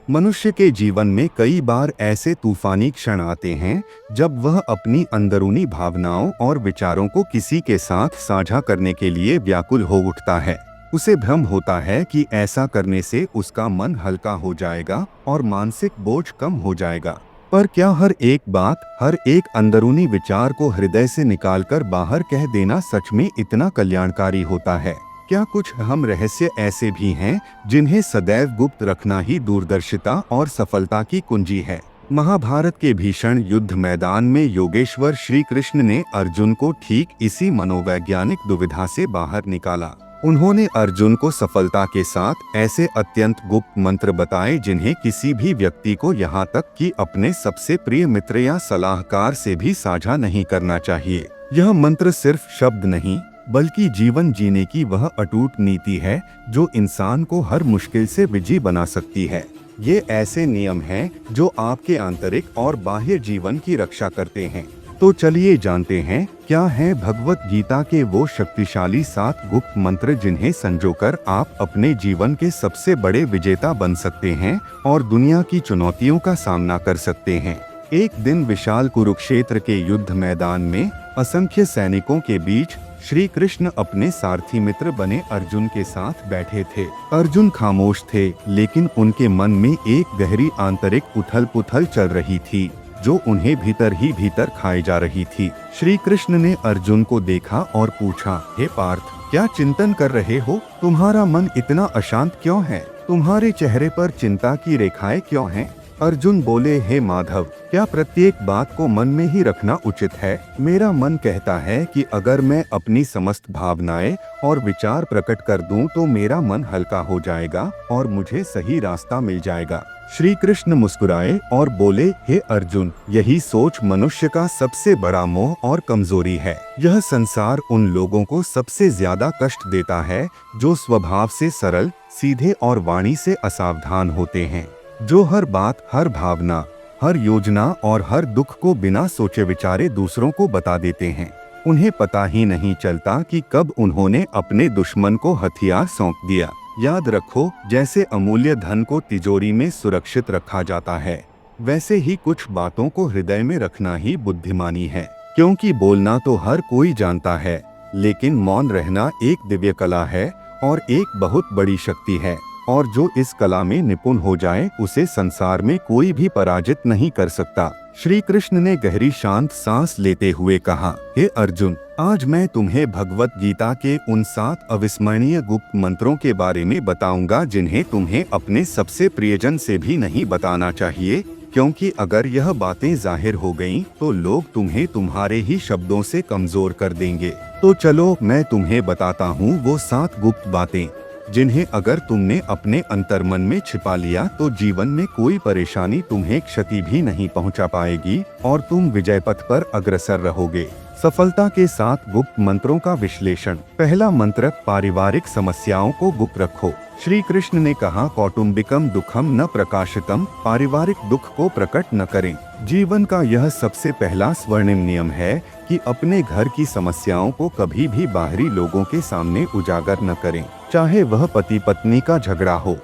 मनुष्य के जीवन में कई बार ऐसे तूफानी क्षण आते हैं जब वह अपनी अंदरूनी भावनाओं और विचारों को किसी के साथ साझा करने के लिए व्याकुल हो उठता है। उसे भ्रम होता है कि ऐसा करने से उसका मन हल्का हो जाएगा और मानसिक बोझ कम हो जाएगा। पर क्या हर एक बात, हर एक अंदरूनी विचार को हृदय से निकालकर बाहर कह देना सच में इतना कल्याणकारी होता है? क्या कुछ अहम रहस्य ऐसे भी हैं जिन्हें सदैव गुप्त रखना ही दूरदर्शिता और सफलता की कुंजी है? महाभारत के भीषण युद्ध मैदान में योगेश्वर श्री कृष्ण ने अर्जुन को ठीक इसी मनोवैज्ञानिक दुविधा से बाहर निकाला। उन्होंने अर्जुन को सफलता के साथ ऐसे अत्यंत गुप्त मंत्र बताए जिन्हें किसी भी व्यक्ति को, यहाँ तक कि अपने सबसे प्रिय मित्र या सलाहकार से भी साझा नहीं करना चाहिए। यह मंत्र सिर्फ शब्द नहीं, बल्कि जीवन जीने की वह अटूट नीति है जो इंसान को हर मुश्किल से विजयी बना सकती है। ये ऐसे नियम हैं जो आपके आंतरिक और बाह्य जीवन की रक्षा करते हैं। तो चलिए जानते हैं क्या है भगवत गीता के वो शक्तिशाली 7 गुप्त मंत्र जिन्हें संजोकर आप अपने जीवन के सबसे बड़े विजेता बन सकते हैं और दुनिया की चुनौतियों का सामना कर सकते हैं। एक दिन विशाल कुरुक्षेत्र के युद्ध मैदान में असंख्य सैनिकों के बीच श्री कृष्ण अपने सारथी मित्र बने अर्जुन के साथ बैठे थे। अर्जुन खामोश थे, लेकिन उनके मन में एक गहरी आंतरिक उथल-पुथल चल रही थी जो उन्हें भीतर ही भीतर खाई जा रही थी। श्री कृष्ण ने अर्जुन को देखा और पूछा, हे पार्थ, क्या चिंतन कर रहे हो? तुम्हारा मन इतना अशांत क्यों है? तुम्हारे चेहरे पर चिंता की रेखाएं क्यों हैं? अर्जुन बोले, हे माधव, क्या प्रत्येक बात को मन में ही रखना उचित है? मेरा मन कहता है कि अगर मैं अपनी समस्त भावनाएं और विचार प्रकट कर दूं तो मेरा मन हल्का हो जाएगा और मुझे सही रास्ता मिल जाएगा। श्री कृष्ण मुस्कुराए और बोले, हे अर्जुन, यही सोच मनुष्य का सबसे बड़ा मोह और कमजोरी है। यह संसार उन लोगों को सबसे ज्यादा कष्ट देता है जो स्वभाव से सरल, सीधे और वाणी से असावधान होते हैं, जो हर बात, हर भावना, हर योजना और हर दुख को बिना सोचे विचारे दूसरों को बता देते हैं। उन्हें पता ही नहीं चलता कि कब उन्होंने अपने दुश्मन को हथियार सौंप दिया। याद रखो, जैसे अमूल्य धन को तिजोरी में सुरक्षित रखा जाता है, वैसे ही कुछ बातों को हृदय में रखना ही बुद्धिमानी है। क्योंकि बोलना तो हर कोई जानता है, लेकिन मौन रहना एक दिव्य कला है और एक बहुत बड़ी शक्ति है, और जो इस कला में निपुण हो जाए उसे संसार में कोई भी पराजित नहीं कर सकता। श्री कृष्ण ने गहरी शांत सांस लेते हुए कहा, हे अर्जुन, आज मैं तुम्हें भगवत गीता के उन 7 अविस्मरणीय गुप्त मंत्रों के बारे में बताऊंगा जिन्हें तुम्हें अपने सबसे प्रियजन से भी नहीं बताना चाहिए, क्योंकि अगर यह बातें जाहिर हो गईं, तो लोग तुम्हें तुम्हारे ही शब्दों से कमजोर कर देंगे। तो चलो मैं तुम्हें बताता हूँ वो 7 गुप्त बातें जिन्हें अगर तुमने अपने अंतर्मन में छिपा लिया तो जीवन में कोई परेशानी तुम्हें क्षति भी नहीं पहुंचा पाएगी और तुम विजय पथ पर अग्रसर रहोगे। सफलता के 7 गुप्त मंत्रों का विश्लेषण। पहला मंत्र, पारिवारिक समस्याओं को गुप्त रखो। श्री कृष्ण ने कहा, कौटुंबिकम दुखम न प्रकाशितम, पारिवारिक दुख को प्रकट न करें। जीवन का यह सबसे पहला स्वर्णिम नियम है कि अपने घर की समस्याओं को कभी भी बाहरी लोगों के सामने उजागर न करें। चाहे वह पति पत्नी का झगड़ा हो,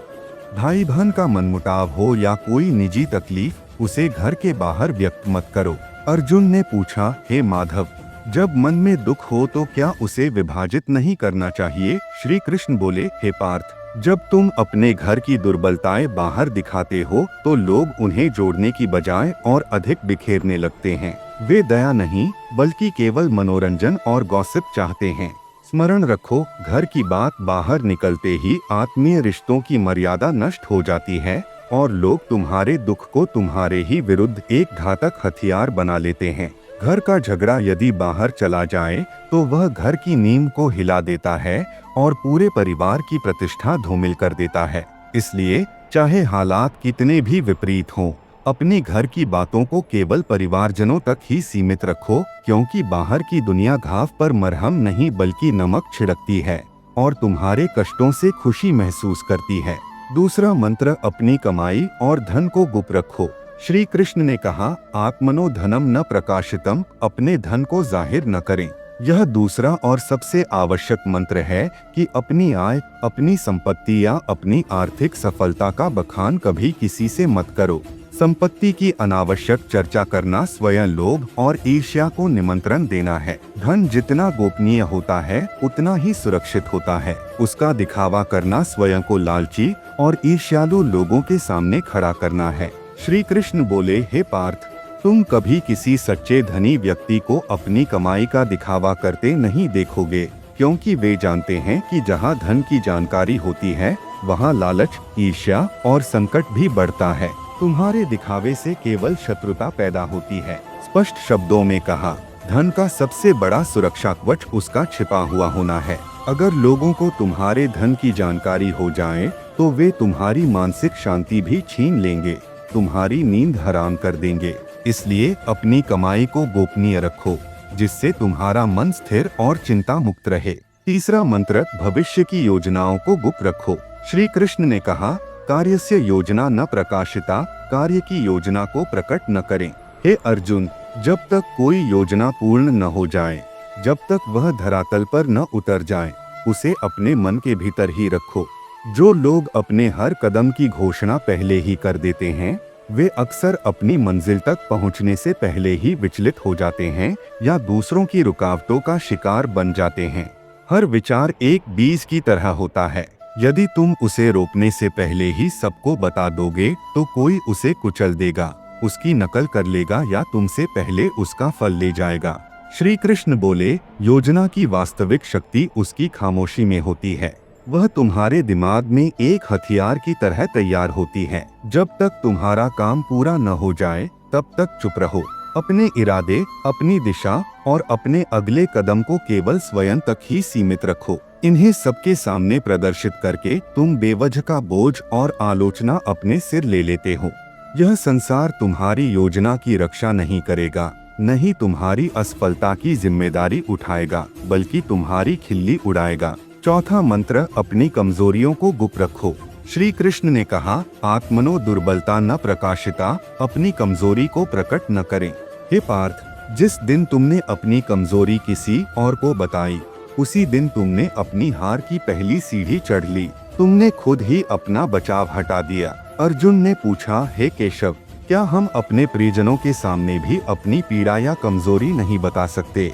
भाई बहन का मनमुटाव हो या कोई निजी तकलीफ, उसे घर के बाहर व्यक्त मत करो। अर्जुन ने पूछा, हे माधव, जब मन में दुख हो तो क्या उसे विभाजित नहीं करना चाहिए? श्री कृष्ण बोले, हे पार्थ, जब तुम अपने घर की दुर्बलताएं बाहर दिखाते हो तो लोग उन्हें जोड़ने की बजाय और अधिक बिखेरने लगते हैं। वे दया नहीं बल्कि केवल मनोरंजन और गॉसिप चाहते हैं। स्मरण रखो, घर की बात बाहर निकलते ही आत्मीय रिश्तों की मर्यादा नष्ट हो जाती है और लोग तुम्हारे दुख को तुम्हारे ही विरुद्ध एक घातक हथियार बना लेते हैं। घर का झगड़ा यदि बाहर चला जाए तो वह घर की नींव को हिला देता है और पूरे परिवार की प्रतिष्ठा धूमिल कर देता है। इसलिए चाहे हालात कितने भी विपरीत हों, अपने घर की बातों को केवल परिवारजनों तक ही सीमित रखो, क्योंकि बाहर की दुनिया घाव पर मरहम नहीं बल्कि नमक छिड़कती है और तुम्हारे कष्टों से खुशी महसूस करती है। दूसरा मंत्र, अपनी कमाई और धन को गुप्त रखो। श्री कृष्ण ने कहा, आत्मनो धनम न प्रकाशितम, अपने धन को जाहिर न करें। यह दूसरा और सबसे आवश्यक मंत्र है कि अपनी आय, अपनी संपत्ति या अपनी आर्थिक सफलता का बखान कभी किसी से मत करो। संपत्ति की अनावश्यक चर्चा करना स्वयं लोभ और ईर्ष्या को निमंत्रण देना है। धन जितना गोपनीय होता है उतना ही सुरक्षित होता है। उसका दिखावा करना स्वयं को लालची और ईर्ष्यालु लोगों के सामने खड़ा करना है। श्री कृष्ण बोले, हे पार्थ, तुम कभी किसी सच्चे धनी व्यक्ति को अपनी कमाई का दिखावा करते नहीं देखोगे, क्योंकि वे जानते हैं कि जहाँ धन की जानकारी होती है वहाँ लालच, ईर्ष्या और संकट भी बढ़ता है। तुम्हारे दिखावे से केवल शत्रुता पैदा होती है। स्पष्ट शब्दों में कहा, धन का सबसे बड़ा सुरक्षा कवच उसका छिपा हुआ होना है। अगर लोगों को तुम्हारे धन की जानकारी हो जाए तो वे तुम्हारी मानसिक शांति भी छीन लेंगे, तुम्हारी नींद हराम कर देंगे। इसलिए अपनी कमाई को गोपनीय रखो, जिससे तुम्हारा मन स्थिर और चिंता मुक्त रहे। तीसरा मंत्र, भविष्य की योजनाओं को गुप्त रखो। श्री कृष्ण ने कहा, कार्यस्य योजना न प्रकाशिता, कार्य की योजना को प्रकट न करें। हे अर्जुन, जब तक कोई योजना पूर्ण न हो जाए, जब तक वह धरातल पर न उतर जाए, उसे अपने मन के भीतर ही रखो। जो लोग अपने हर कदम की घोषणा पहले ही कर देते हैं, वे अक्सर अपनी मंजिल तक पहुंचने से पहले ही विचलित हो जाते हैं या दूसरों की रुकावटों का शिकार बन जाते हैं। हर विचार एक बीज की तरह होता है। यदि तुम उसे रोपने से पहले ही सबको बता दोगे तो कोई उसे कुचल देगा, उसकी नकल कर लेगा या तुमसे पहले उसका फल ले जाएगा। श्री कृष्ण बोले, योजना की वास्तविक शक्ति उसकी खामोशी में होती है। वह तुम्हारे दिमाग में एक हथियार की तरह तैयार होती है। जब तक तुम्हारा काम पूरा न हो जाए तब तक चुप रहो। अपने इरादे, अपनी दिशा और अपने अगले कदम को केवल स्वयं तक ही सीमित रखो। इन्हें सबके सामने प्रदर्शित करके तुम बेवजह का बोझ और आलोचना अपने सिर ले लेते हो। यह संसार तुम्हारी योजना की रक्षा नहीं करेगा, न ही तुम्हारी असफलता की जिम्मेदारी उठाएगा, बल्कि तुम्हारी खिल्ली उड़ाएगा। चौथा मंत्र, अपनी कमजोरियों को गुप्त रखो। श्री कृष्ण ने कहा, आत्मनो दुर्बलता न प्रकाशिता, अपनी कमजोरी को प्रकट न करें। हे पार्थ, जिस दिन तुमने अपनी कमजोरी किसी और को बताई, उसी दिन तुमने अपनी हार की पहली सीढ़ी चढ़ ली। तुमने खुद ही अपना बचाव हटा दिया। अर्जुन ने पूछा, हे केशव, क्या हम अपने परिजनों के सामने भी अपनी पीड़ा या कमजोरी नहीं बता सकते?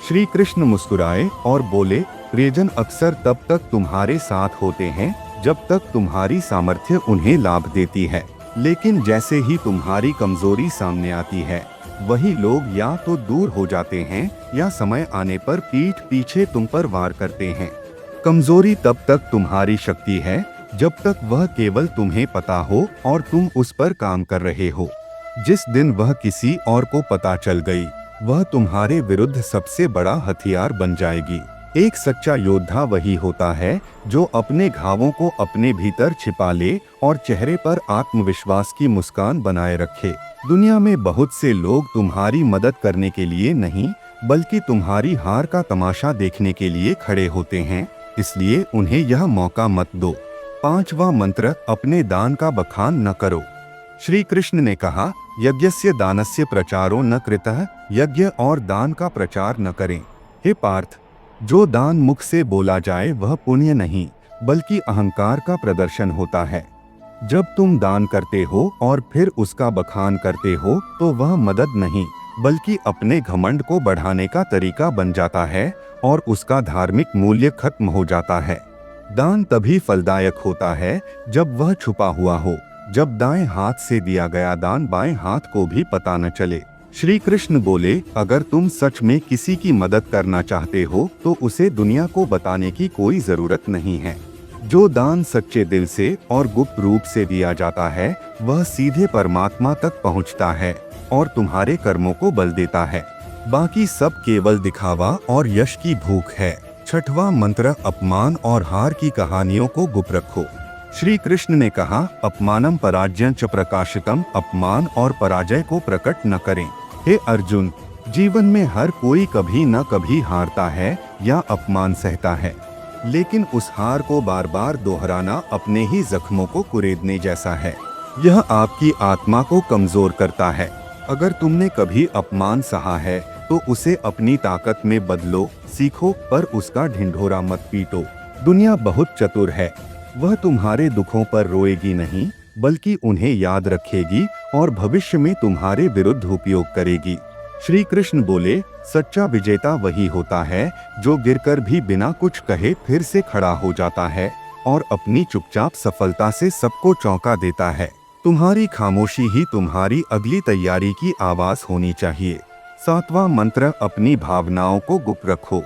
श्री कृष्ण मुस्कुराए और बोले, परिजन अक्सर तब तक तुम्हारे साथ होते हैं जब तक तुम्हारी सामर्थ्य उन्हें लाभ देती है, लेकिन जैसे ही तुम्हारी कमजोरी सामने आती है, वही लोग या तो दूर हो जाते हैं या समय आने पर पीठ पीछे तुम पर वार करते हैं। कमजोरी तब तक तुम्हारी शक्ति है जब तक वह केवल तुम्हें पता हो और तुम उस पर काम कर रहे हो। जिस दिन वह किसी और को पता चल गई, वह तुम्हारे विरुद्ध सबसे बड़ा हथियार बन जाएगी। एक सच्चा योद्धा वही होता है जो अपने घावों को अपने भीतर छिपा ले और चेहरे पर आत्मविश्वास की मुस्कान बनाए रखे। दुनिया में बहुत से लोग तुम्हारी मदद करने के लिए नहीं, बल्कि तुम्हारी हार का तमाशा देखने के लिए खड़े होते हैं, इसलिए उन्हें यह मौका मत दो। पांचवा मंत्र, अपने दान का बखान न करो। श्री कृष्ण ने कहा, यज्ञस्य दानस्य प्रचारो न कृतः, यज्ञ और दान का प्रचार न करें। हे पार्थ, जो दान मुख से बोला जाए वह पुण्य नहीं, बल्कि अहंकार का प्रदर्शन होता है। जब तुम दान करते हो और फिर उसका बखान करते हो तो वह मदद नहीं, बल्कि अपने घमंड को बढ़ाने का तरीका बन जाता है और उसका धार्मिक मूल्य खत्म हो जाता है। दान तभी फलदायक होता है जब वह छुपा हुआ हो, जब दाएं हाथ से दिया गया दान बाएं हाथ को भी पता न चले। श्री कृष्ण बोले, अगर तुम सच में किसी की मदद करना चाहते हो तो उसे दुनिया को बताने की कोई जरूरत नहीं है। जो दान सच्चे दिल से और गुप्त रूप से दिया जाता है, वह सीधे परमात्मा तक पहुंचता है और तुम्हारे कर्मों को बल देता है। बाकी सब केवल दिखावा और यश की भूख है। छठवां मंत्र, अपमान और हार की कहानियों को गुप्त रखो। श्री कृष्ण ने कहा, अपमानम पराजयं च प्रकाशितम, अपमान और पराजय को प्रकट न करें। हे अर्जुन, जीवन में हर कोई कभी न कभी हारता है या अपमान सहता है, लेकिन उस हार को बार बार दोहराना अपने ही जख्मों को कुरेदने जैसा है। यह आपकी आत्मा को कमजोर करता है। अगर तुमने कभी अपमान सहा है तो उसे अपनी ताकत में बदलो, सीखो, पर उसका ढिंढोरा मत पीटो। दुनिया बहुत चतुर है, वह तुम्हारे दुखों पर रोएगी नहीं, बल्कि उन्हें याद रखेगी और भविष्य में तुम्हारे विरुद्ध उपयोग करेगी। श्री कृष्ण बोले, सच्चा विजेता वही होता है जो गिरकर भी बिना कुछ कहे फिर से खड़ा हो जाता है और अपनी चुपचाप सफलता से सबको चौंका देता है। तुम्हारी खामोशी ही तुम्हारी अगली तैयारी की आवाज होनी चाहिए। 7वां मंत्र, अपनी भावनाओं को गुप्त रखो।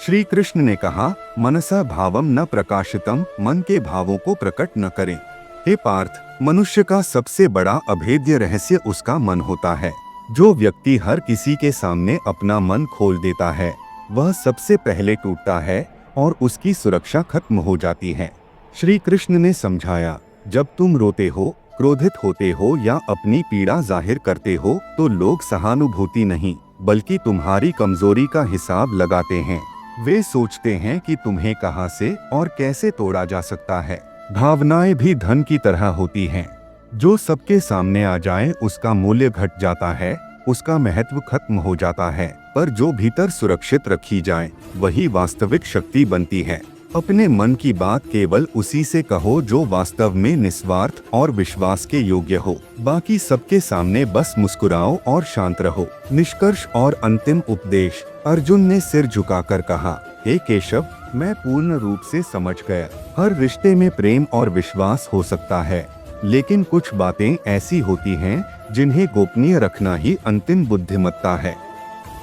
श्री कृष्ण ने कहा, मनसा भावम न प्रकाशितम, मन के भावों को प्रकट न करें। हे पार्थ, मनुष्य का सबसे बड़ा अभेद्य रहस्य उसका मन होता है। जो व्यक्ति हर किसी के सामने अपना मन खोल देता है, वह सबसे पहले टूटता है और उसकी सुरक्षा खत्म हो जाती है। श्री कृष्ण ने समझाया, जब तुम रोते हो, क्रोधित होते हो या अपनी पीड़ा जाहिर करते हो, तो लोग सहानुभूति नहीं बल्कि तुम्हारी कमजोरी का हिसाब लगाते हैं। वे सोचते हैं कि तुम्हें कहां से और कैसे तोड़ा जा सकता है। भावनाएं भी धन की तरह होती हैं। जो सबके सामने आ जाए उसका मूल्य घट जाता है, उसका महत्व खत्म हो जाता है, पर जो भीतर सुरक्षित रखी जाए वही वास्तविक शक्ति बनती है। अपने मन की बात केवल उसी से कहो जो वास्तव में निस्वार्थ और विश्वास के योग्य हो। बाकी सबके सामने बस मुस्कुराओ और शांत रहो। निष्कर्ष और अंतिम उपदेश। अर्जुन ने सिर झुकाकर कहा, हे केशव, मैं पूर्ण रूप से समझ गया। हर रिश्ते में प्रेम और विश्वास हो सकता है, लेकिन कुछ बातें ऐसी होती हैं जिन्हें गोपनीय रखना ही अंतिम बुद्धिमत्ता है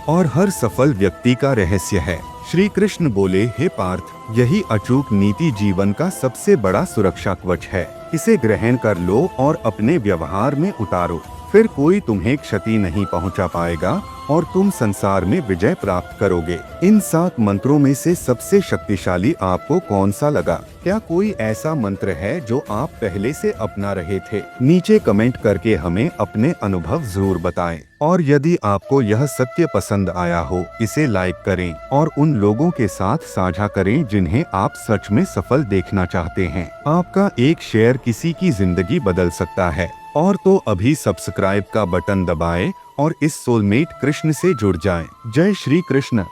और हर सफल व्यक्ति का रहस्य है। श्री कृष्ण बोले, हे पार्थ, यही अचूक नीति जीवन का सबसे बड़ा सुरक्षा कवच है। इसे ग्रहण कर लो और अपने व्यवहार में उतारो, फिर कोई तुम्हें क्षति नहीं पहुंचा पाएगा और तुम संसार में विजय प्राप्त करोगे। इन 7 मंत्रों में से सबसे शक्तिशाली आपको कौन सा लगा? क्या कोई ऐसा मंत्र है जो आप पहले से अपना रहे थे? नीचे कमेंट करके हमें अपने अनुभव जरूर बताएं। और यदि आपको यह सत्य पसंद आया हो, इसे लाइक करें और उन लोगों के साथ साझा करें जिन्हें आप सच में सफल देखना चाहते हैं। आपका एक शेयर किसी की जिंदगी बदल सकता है। और तो अभी सब्सक्राइब का बटन दबाएं और इस सोलमेट कृष्ण से जुड़ जाएं। जय श्री कृष्ण।